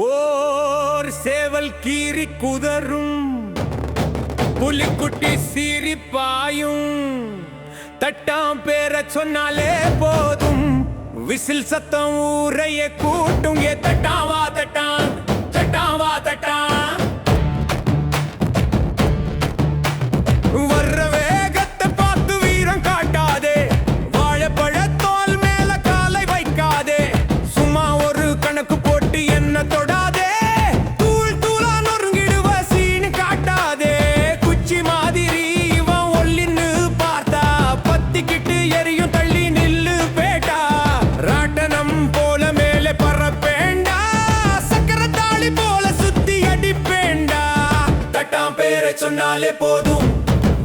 ஓர் சேவல் கீறி குதரும், புலிக்குட்டி சீறி பாயும். தட்டாம் பேர சொன்னாலே போதும், விசில் சத்தம் ஊரையே கூட்டும். ஏ தட்டான் வா தட்டான், தட்டான் வா தட்டான். வர்ற வேகத்தை பார்த்து வீரம் காட்டாதே, வாழைப்பழ தோல் மேல காலை வைக்காதே. சும்மா ஒரு கணக்கு போட்டு என்ன தொடாதே, தூள் தூளா நொறுங்கிடுவ சீனு காட்டாதே. குச்சி மாதிரி இவன் ஒல்லின்னு பார்த்தா, பத்திக்கிட்டு எரியும் தள்ளி நில்லு பேட்டா. ராட்டனம் போல மேலே பறப்பேண்டா, சக்கர தாளி போல சுத்தி அடிப்பேண்டா. தட்டாம் பேரை சொன்னாலே போதும்,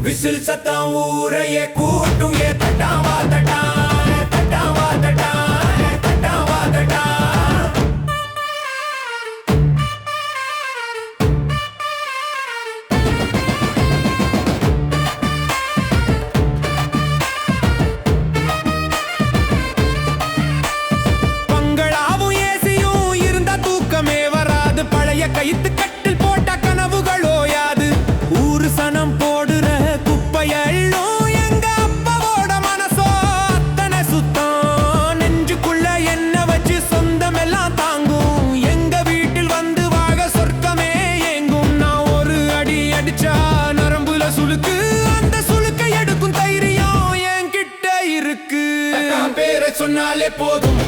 விசில் சத்தம் ஊரையே கூட்டும். ஏ தட்டான் வா தட்டான், தட்டான் வா தட்டான், தட்டான் வா தட்டான். பங்களாவும் ஏசியும் இருந்தா தூக்கமே வராது, பழைய கைத்து கட்டில் போட்ட கனவுகள் ஓயாது. ஊரு சனம் போடுற குப்பையள்ளும் எங்க அப்பாவோட மனசோ அத்தனை சுத்தம். நெஞ்சுக்குள்ள என்ன வச்சு சொந்தமெல்லாம் தாங்கும், எங்க வீட்டில் வந்து வாழ சொர்க்கமே ஏங்கும். நான் ஒரு அடி அடிச்சா நரம்புல சுளுக்கு, அந்த சுளுக்கை எடுக்கும் தைரியம் என்கிட்ட இருக்கு. பேரை சொன்னாலே போதும்,